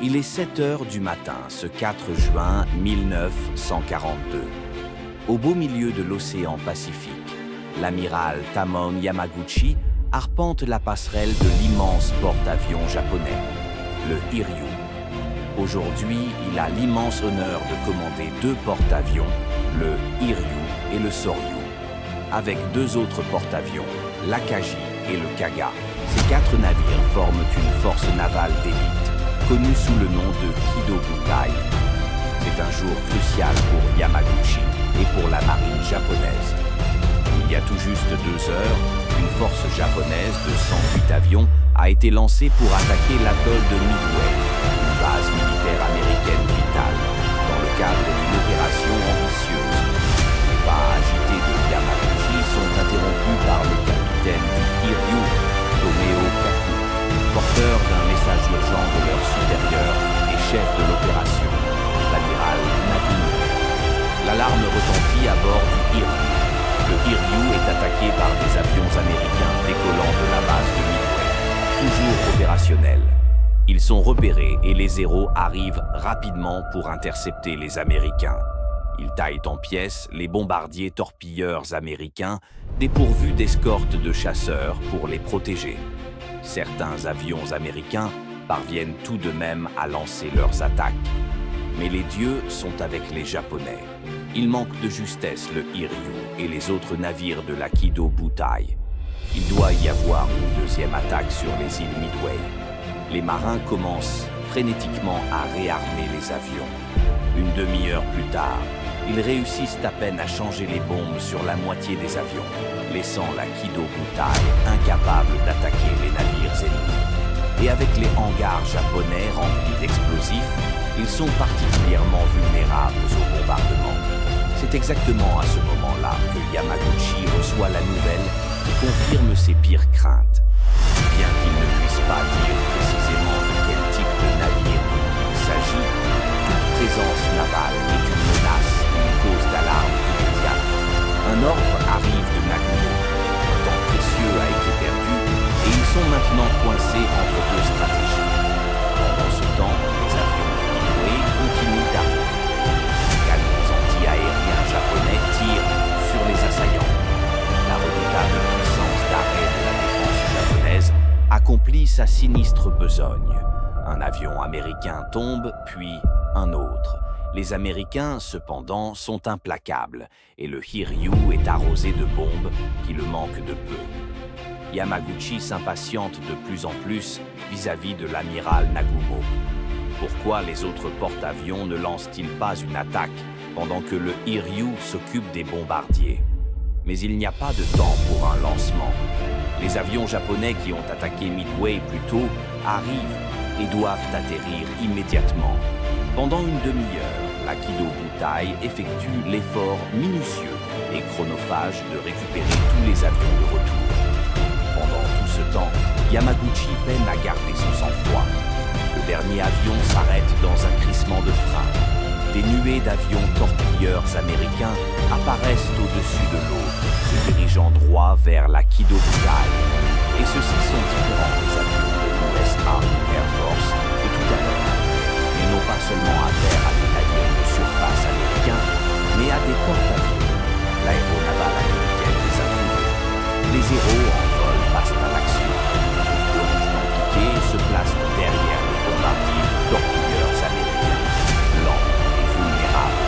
Il est 7 heures du matin, ce 4 juin 1942. Au beau milieu de l'océan Pacifique, l'amiral Tamon Yamaguchi arpente la passerelle de l'immense porte-avions japonais, le Hiryu. Aujourd'hui, il a l'immense honneur de commander 2 porte-avions, le Hiryu et le Soryu, avec 2 autres porte-avions, l'Akagi et le Kaga. Ces 4 navires forment une force navale d'élite, connue sous le nom de Kido Butai. C'est un jour crucial pour Yamaguchi et pour la marine japonaise. Il y a tout juste 2 heures, une force japonaise de 108 avions a été lancée pour attaquer l'atoll de Midway, une base militaire américaine vitale, dans le cadre d'une opération ambitieuse. Les pas agités de Yamaguchi sont interrompus par le capitaine du Hiryu, Tomeo Kaku, porteur d'un message urgent de leur supérieur et chef de l'opération, l'amiral Nagumo. L'alarme retentit à bord du Hiryu. Le Hiryu est attaqué par des avions américains décollant de la base de Midway, toujours opérationnels. Ils sont repérés et les Zéros arrivent rapidement pour intercepter les Américains. Ils taillent en pièces les bombardiers torpilleurs américains dépourvus d'escortes de chasseurs pour les protéger. Certains avions américains parviennent tout de même à lancer leurs attaques. Mais les dieux sont avec les Japonais. Il manque de justesse le Hiryu et les autres navires de la Kido Butai. Il doit y avoir une 2e attaque sur les îles Midway. Les marins commencent frénétiquement à réarmer les avions. Une demi-heure plus tard, ils réussissent à peine à changer les bombes sur la moitié des avions, laissant la Kido Butai incapable d'attaquer les navires ennemis. Et avec les hangars japonais remplis d'explosifs, ils sont particulièrement vulnérables au bombardement. C'est exactement à ce moment-là que Yamaguchi reçoit la nouvelle qui confirme ses pires craintes. Bien qu'il ne puisse pas dire précisément de quel type de navire il s'agit, toute présence navale est une menace et une cause d'alarme immédiate. Un ordre arrive de Nagumo. Un temps précieux a été perdu et ils sont maintenant coincés entre 2 stratégies. Pendant ce temps, les avions de Midway continuent d'arriver. Les canons anti-aériens japonais tirent sur les assaillants. La redoutable puissance d'arrêt de la défense japonaise accomplit sa sinistre besogne. Un avion américain tombe, puis un autre. Les Américains, cependant, sont implacables et le Hiryu est arrosé de bombes qui le manquent de peu. Yamaguchi s'impatiente de plus en plus vis-à-vis de l'amiral Nagumo. Pourquoi les autres porte-avions ne lancent-ils pas une attaque pendant que le Hiryu s'occupe des bombardiers? Mais il n'y a pas de temps pour un lancement. Les avions japonais qui ont attaqué Midway plus tôt arrivent et doivent atterrir immédiatement. Pendant une demi-heure, la Kido Butai effectue l'effort minutieux et chronophage de récupérer tous les avions de retour. Pendant tout ce temps, Yamaguchi peine à garder son sang-froid. Le dernier avion s'arrête dans un crissement de frein. Des nuées d'avions torpilleurs américains apparaissent au-dessus de l'eau, se dirigeant droit vers la Kido Butai. Et ceux-ci sont différents des avions de l'US Army Air Force de tout à l'heure. Ils n'ont pas seulement affaire à des navires de surface américains, mais à des porte-avions. L'aéronavale américaine les a trouvés. Les Zéros en vol passent à l'action. Ils plongent dans le piquet et se placent derrière les bombardiers torpilleurs américains, lents et vulnérables.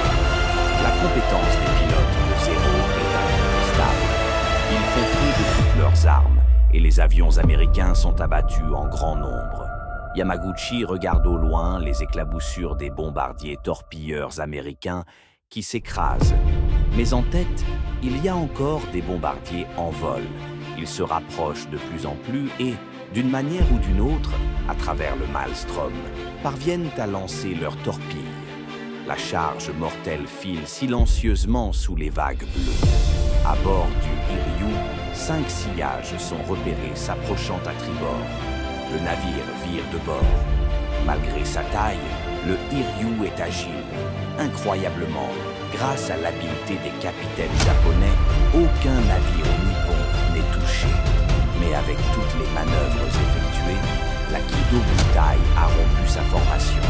La compétence des pilotes de Zéro est incontestable. Ils font feu de toutes leurs armes et les avions américains sont abattus en grand nombre. Yamaguchi regarde au loin les éclaboussures des bombardiers torpilleurs américains qui s'écrasent. Mais en tête, il y a encore des bombardiers en vol. Ils se rapprochent de plus en plus et, d'une manière ou d'une autre, à travers le Maelstrom, parviennent à lancer leurs torpilles. La charge mortelle file silencieusement sous les vagues bleues. À bord du Hiryu, 5 sillages sont repérés s'approchant à tribord. Le navire vire de bord. Malgré sa taille, le Hiryu est agile. Incroyablement, grâce à l'habileté des capitaines japonais, aucun navire nippon n'est touché. Mais avec toutes les manœuvres effectuées, la Kido Butai a rompu sa formation.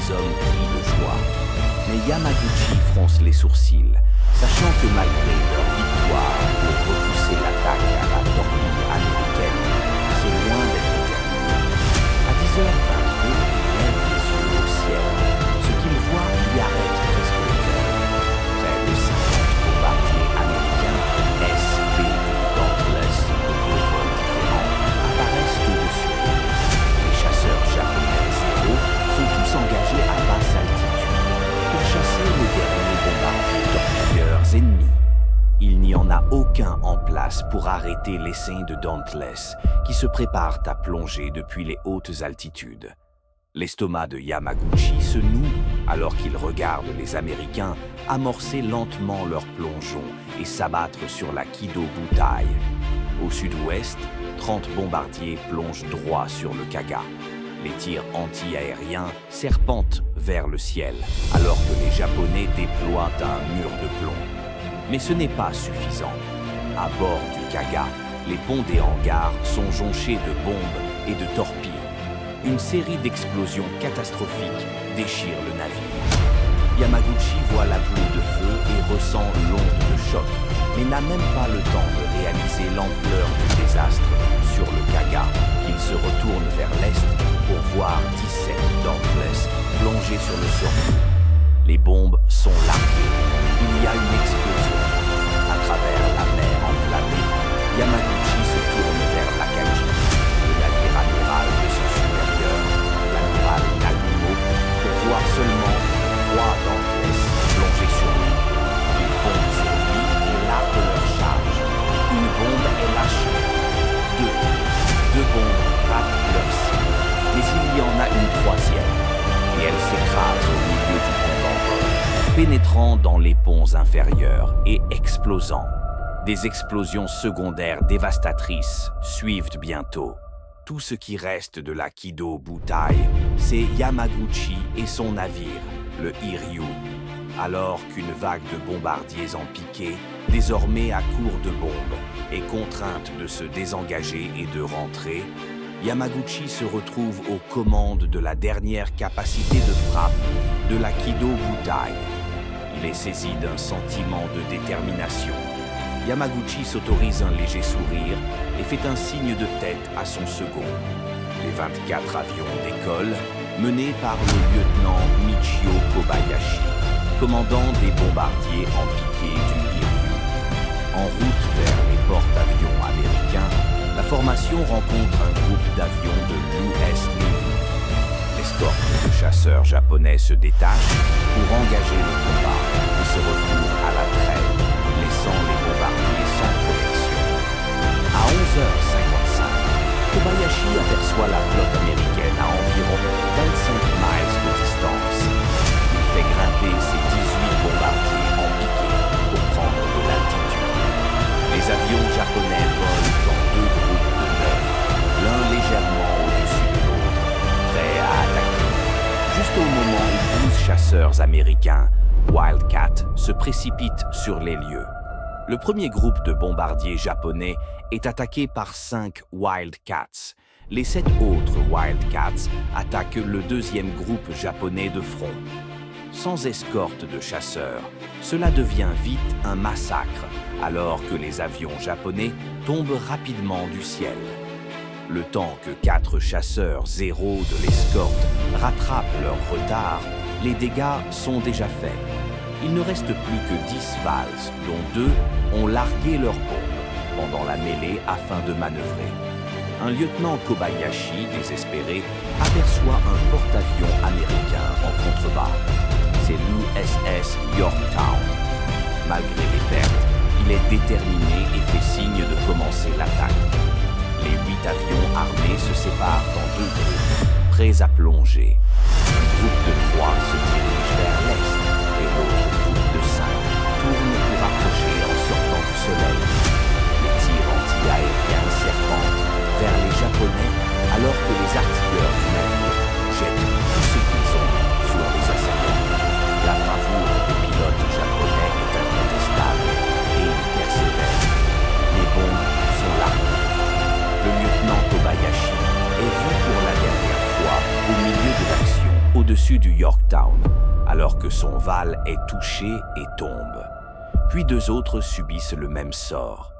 les hommes crient de joie. Mais Yamaguchi fronce les sourcils, sachant que malgré leur victoire pour repousser l'attaque à la torpille américaine, c'est loin d'être terminé. À 10h22, il lève les yeux au ciel. Ce qu'il voit lui arrête presque le cœur. Près de 50 bombardiers américains, SPD Dauntless, de deux vols différents, apparaissent au-dessus. Les chasseurs japonais zéro sont tous engagés à basse altitude pour chasser les derniers bombardiers torpilleurs ennemis. Il n'y en a aucun en place pour arrêter l'essaim de Dauntless, qui se préparent à plonger depuis les hautes altitudes. L'estomac de Yamaguchi se noue alors qu'il regarde les Américains amorcer lentement leur plongeon et s'abattre sur la Kido Butai. Au sud-ouest, 30 bombardiers plongent droit sur le Kaga. Les tirs anti-aériens serpentent vers le ciel, alors que les Japonais déploient un mur de plomb. Mais ce n'est pas suffisant. À bord du Kaga, les ponts des hangars sont jonchés de bombes et de torpilles. Une série d'explosions catastrophiques déchire le navire. Yamaguchi voit la boule de feu et ressent l'onde de choc, mais n'a même pas le temps de réaliser l'ampleur du désastre sur le Kaga. Il se retourne vers l'est pour voir 17 Dauntless plongés sur le surtout. Les bombes sont larguées. Il y a une explosion. À travers la mer enflammée, Yamaguchi se tourne vers l'Akagi, le navire amiral de son supérieur, l'amiral Nagumo, pour voir seulement 3 Dauntless plongés sur lui. Ils fondent sur lui et larguent leur charge. Une bombe est lâchée. Deux bombes ratent leur cible, mais il y en a une troisième, et elle s'écrase au milieu du pont d'envol, pénétrant dans les ponts inférieurs et explosant. Des explosions secondaires dévastatrices suivent bientôt. Tout ce qui reste de la Kido Butai, c'est Yamaguchi et son navire, le Hiryu. Alors qu'une vague de bombardiers en piqué, désormais à court de bombes, est contrainte de se désengager et de rentrer, Yamaguchi se retrouve aux commandes de la dernière capacité de frappe de la Kido Butai. Il est saisi d'un sentiment de détermination. Yamaguchi s'autorise un léger sourire et fait un signe de tête à son second. Les 24 avions décollent, menés par le lieutenant Michio Kobayashi, commandant des bombardiers en piqué du Hiryu. En route vers les porte-avions américains, la formation rencontre un groupe d'avions de l'US Navy. L'escorte de chasseurs japonais se détache pour engager le combat et se retrouve à la trêve, laissant les bombardiers sans protection. À 11h55, Kobayashi aperçoit la flotte américaine à environ 25 miles de distance. Il fait grimper ses 18 bombardiers en piqué pour prendre de l'altitude. Les avions japonais volent dans 2 groupes de 9, l'un légèrement au-dessus de l'autre, prêts à attaquer. Juste au moment où 12 chasseurs américains, Wildcat, se précipitent sur les lieux. Le premier groupe de bombardiers japonais est attaqué par 5 Wildcats. Les 7 autres Wildcats attaquent le deuxième groupe japonais de front. Sans escorte de chasseurs, cela devient vite un massacre, alors que les avions japonais tombent rapidement du ciel. Le temps que 4 chasseurs zéro de l'escorte rattrapent leur retard, les dégâts sont déjà faits. Il ne reste plus que 10 Vals, dont 2 ont largué leurs bombes pendant la mêlée afin de manœuvrer. Un lieutenant Kobayashi, désespéré, aperçoit un porte-avions américain en contrebas. C'est l'USS Yorktown. Malgré les pertes, il est déterminé et fait signe de commencer l'attaque. Les 8 avions armés se séparent en 2 groupes, prêts à plonger. Un groupe de 3 se dirige vers l'est et l'autre groupe de 5 tourne pour approcher en sortant du soleil. Les tirs anti-aériens serpentent vers les Japonais alors que les artilleurs du navire jettent tout ce qu'ils ont sur les assaillants. La bravoure des pilotes japonais est incontestable et ils persévèrent. Les bombes sont larguées. Le lieutenant Kobayashi est vu pour la dernière fois au milieu de l'action au-dessus du Yorktown, alors que son Val est touché et tombe. Puis 2 autres subissent le même sort.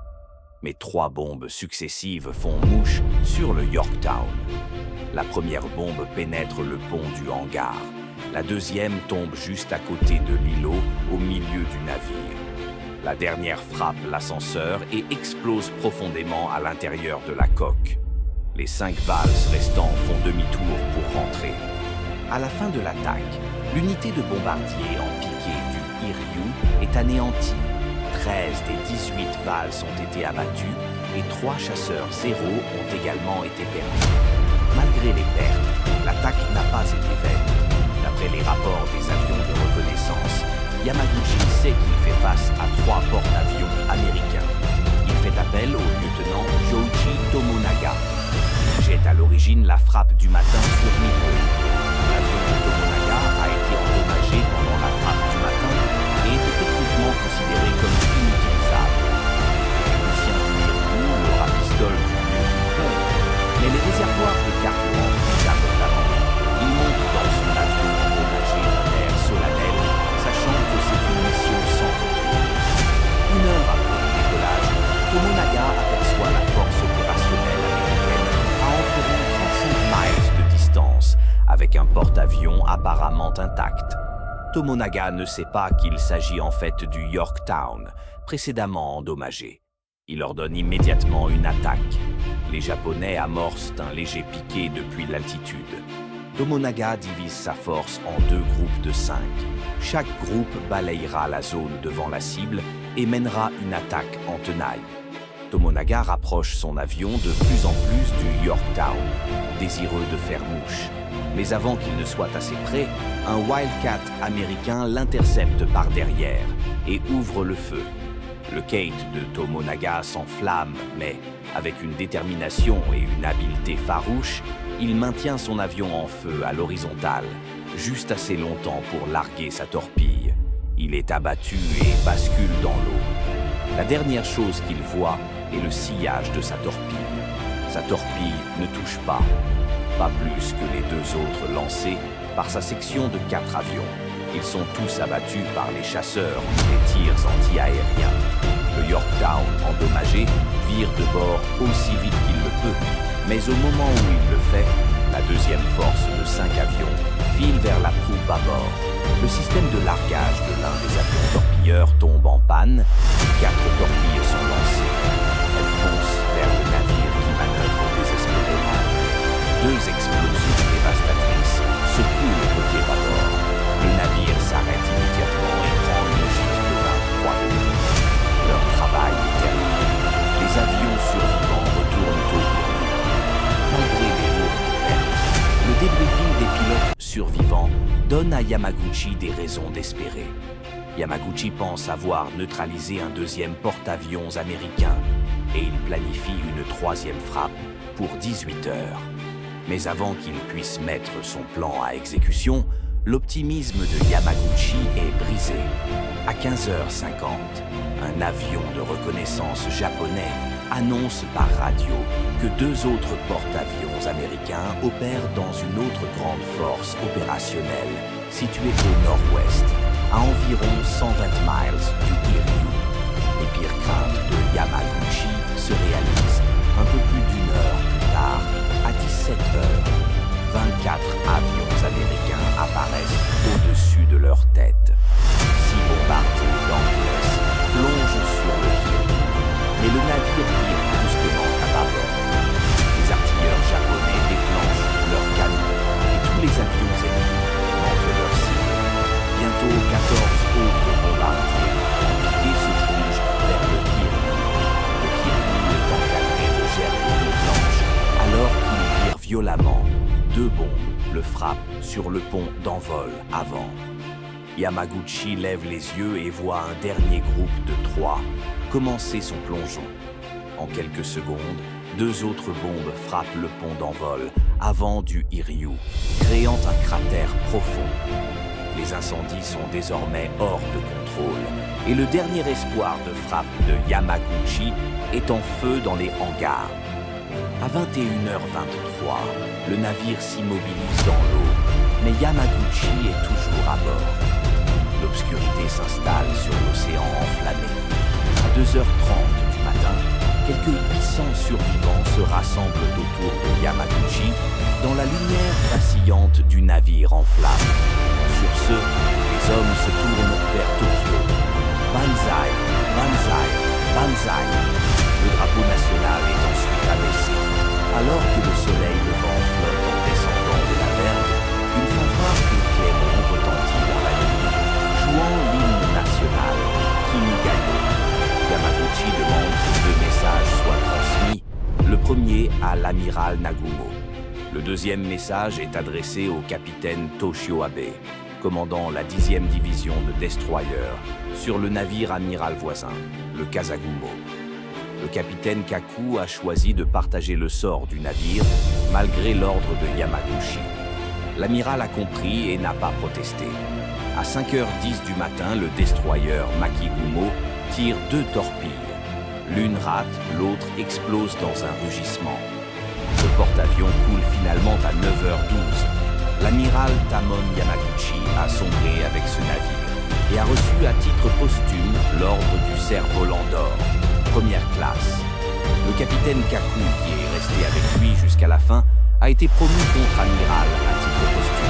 Mais 3 bombes successives font mouche sur le Yorktown. La première bombe pénètre le pont du hangar. La deuxième tombe juste à côté de l'îlot, au milieu du navire. La dernière frappe l'ascenseur et explose profondément à l'intérieur de la coque. Les 5 valses restants font demi-tour pour rentrer. À la fin de l'attaque, l'unité de bombardier en piqué du Hiryu est anéantie. 13 des 18 valses ont été abattues et 3 chasseurs zéro ont également été perdus. Malgré les pertes, l'attaque n'a pas été vaine. D'après les rapports des avions de reconnaissance, Yamaguchi sait qu'il fait face à 3 porte-avions américains. Il fait appel au lieutenant Joichi Tomonaga. Il jette à l'origine la frappe du matin sur Midway. L'avion de Tomonaga a été endommagé pendant la frappe du matin et était techniquement considéré comme inutilisable. Les techniciens du Hiryu le rafistolent du mieux qu'ils peuvent, mais les réservoirs de carburant fuient abondamment. Il monte dans son avion endommagé d'un air solennel, sachant que c'est une mission sans retour. 1 heure après le décollage, Tomonaga aperçoit la force opérationnelle américaine à environ 35 miles de distance, avec un porte-avions apparemment intact. Tomonaga ne sait pas qu'il s'agit en fait du Yorktown, précédemment endommagé. Il ordonne immédiatement une attaque. Les Japonais amorcent un léger piqué depuis l'altitude. Tomonaga divise sa force en 2 groupes de 5. Chaque groupe balayera la zone devant la cible et mènera une attaque en tenaille. Tomonaga rapproche son avion de plus en plus du Yorktown, désireux de faire mouche. Mais avant qu'il ne soit assez près, un Wildcat américain l'intercepte par derrière et ouvre le feu. Le Kate de Tomonaga s'enflamme, mais avec une détermination et une habileté farouche, il maintient son avion en feu à l'horizontale, juste assez longtemps pour larguer sa torpille. Il est abattu et bascule dans l'eau. La dernière chose qu'il voit est le sillage de sa torpille. Sa torpille ne touche pas plus que les 2 autres lancés par sa section de 4 avions. Ils sont tous abattus par les chasseurs ou les tirs anti-aériens. Le Yorktown, endommagé, vire de bord aussi vite qu'il le peut. Mais au moment où il le fait, la deuxième force de 5 avions file vers la poupe à bord. Le système de largage de l'un des avions torpilleurs tombe en panne. 4 torpilles sont lancées. Elles foncent vers le navire qui manœuvre désespérément. 2 explosions dévastatrices secouent le côté bâbord. Le navire s'arrête immédiatement et prend une gîte de 23 degrés. Leur travail est terminé. Les avions survivants retournent au Hiryu. Malgré les lourdes pertes, le débriefing des pilotes survivants donne à Yamaguchi des raisons d'espérer. Yamaguchi pense avoir neutralisé un 2e porte-avions américain et il planifie une 3e frappe pour 18 heures. Mais avant qu'il puisse mettre son plan à exécution, l'optimisme de Yamaguchi est brisé. À 15h50, un avion de reconnaissance japonais annonce par radio que 2 autres porte-avions américains opèrent dans une autre grande force opérationnelle située au nord-ouest, à environ 120 miles du Hiryu. Les pires craintes de Yamaguchi se réalisent. Un peu plus d'1 heure plus tard, à 17h, 24 avions américains apparaissent au-dessus de leur tête. 6 bombardiers d'Angeles plongent sur le Hiryu, mais le navire vire brusquement à bâbord. Les artilleurs japonais déclenchent leurs canons et tous les avions ennemis manquent leur cible. Bientôt, 14 autres bombardiers en piqué se dirigent vers le Hiryu. Le Hiryu est encadré de gerbes d'eau blanche alors qu'il vire violemment. 2 bombes le frappent sur le pont d'envol avant. Yamaguchi lève les yeux et voit un dernier groupe de 3 commencer son plongeon. En quelques secondes, 2 autres bombes frappent le pont d'envol avant du Hiryu, créant un cratère profond. Les incendies sont désormais hors de contrôle et le dernier espoir de frappe de Yamaguchi est en feu dans les hangars. À 21h23, le navire s'immobilise dans l'eau. mais Yamaguchi est toujours à bord. L'obscurité s'installe sur l'océan enflammé. À 2h30 du matin, quelques 800 survivants se rassemblent autour de Yamaguchi dans la lumière vacillante du navire en flammes. Sur ce, les hommes se tournent vers Tokyo. Banzai, Banzai, Banzai. Le drapeau national est ensuite abaissé. Alors que le soleil levant flotte en descendant de la vergue, une fanfare de clairon retentit dans la nuit, jouant l'hymne national, Kimigayo. Yamaguchi demande que 2 messages soient transmis, le premier à l'amiral Nagumo. Le deuxième message est adressé au capitaine Toshio Abe, commandant la 10e division de destroyers sur le navire amiral voisin, le Kasagumo. Le capitaine Kaku a choisi de partager le sort du navire, malgré l'ordre de Yamaguchi. L'amiral a compris et n'a pas protesté. À 5h10 du matin, le destroyer Makigumo tire 2 torpilles. L'une rate, l'autre explose dans un rugissement. Le porte-avions coule finalement à 9h12. L'amiral Tamon Yamaguchi a sombré avec ce navire et a reçu à titre posthume l'ordre du cerf-volant d'or, première classe. Le capitaine Kaku, qui est resté avec lui jusqu'à la fin, a été promu contre-amiral à titre posthume.